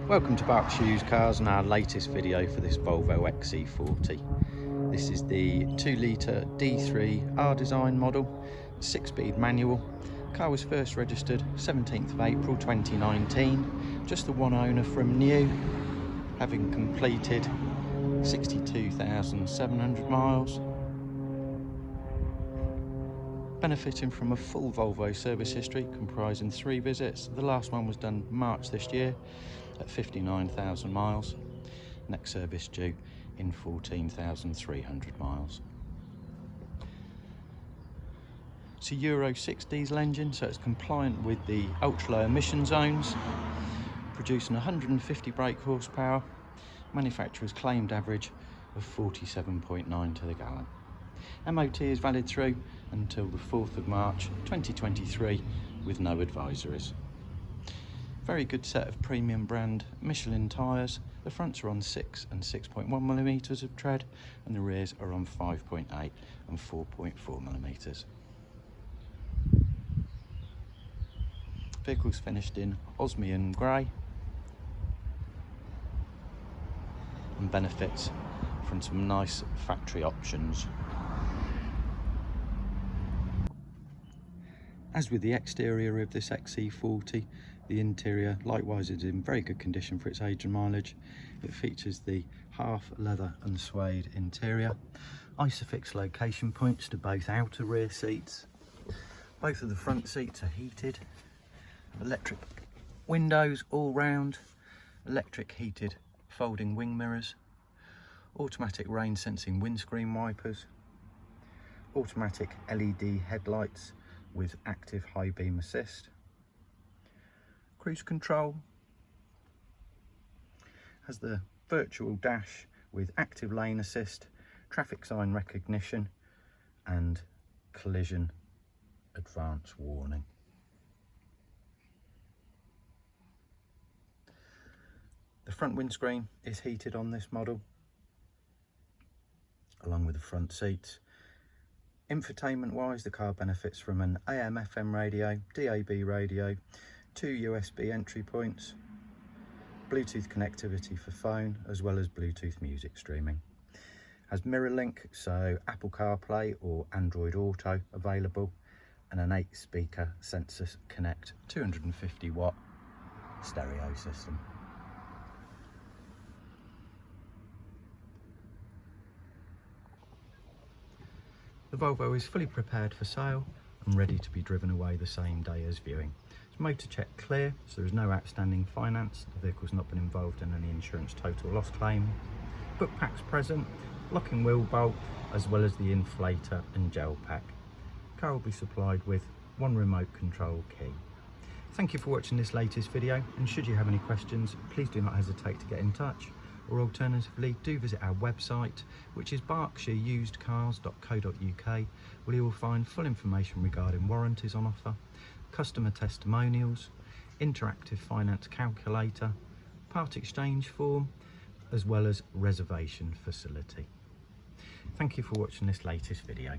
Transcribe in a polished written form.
Welcome to Berkshire Used Cars and our latest video for this Volvo XC40. This is the 2-litre D3 R-Design model, 6-speed manual. Car was first registered 17th of April 2019, just the one owner from new, having completed 62,700 miles. Benefiting from a full Volvo service history comprising 3 visits. The last one was done March this year at 59,000 miles. Next service due in 14,300 miles. It's a Euro 6 diesel engine, so it's compliant with the ultra low emission zones, producing 150 brake horsepower, manufacturer's claimed average of 47.9 to the gallon. MOT is valid through until the 4th of March 2023 with no advisories. Very good set of premium brand Michelin tyres. The fronts are on 6 and 6.1mm of tread and the rears are on 5.8 and 4.4mm. Vehicle's finished in Osmium Grey and benefits from some nice factory options. As with the exterior of this XC40, the interior likewise is in very good condition for its age and mileage. It features the half leather and suede interior, Isofix location points to both outer rear seats. Both of the front seats are heated, electric windows all round, electric heated folding wing mirrors, automatic rain sensing windscreen wipers, automatic LED headlights with active high beam assist, cruise control, has the virtual dash with active lane assist, traffic sign recognition and collision advance warning. The front windscreen is heated on this model along with the front seats. Infotainment wise, the car benefits from an AM/FM radio, DAB radio, 2 USB entry points, Bluetooth connectivity for phone, as well as Bluetooth music streaming. Has mirror link, so Apple CarPlay or Android Auto available, and an 8-speaker Sensor Connect 250 watt stereo system. The Volvo is fully prepared for sale and ready to be driven away the same day as viewing. It's motor check clear, so there is no outstanding finance. The vehicle's not been involved in any insurance total loss claim. Book packs present, locking wheel bolt, as well as the inflator and gel pack. Car will be supplied with 1 remote control key. Thank you for watching this latest video, and should you have any questions, please do not hesitate to get in touch. Or alternatively, do visit our website, which is berkshireusedcars.co.uk, where you will find full information regarding warranties on offer, customer testimonials, interactive finance calculator, part exchange form, as well as reservation facility. Thank you for watching this latest video.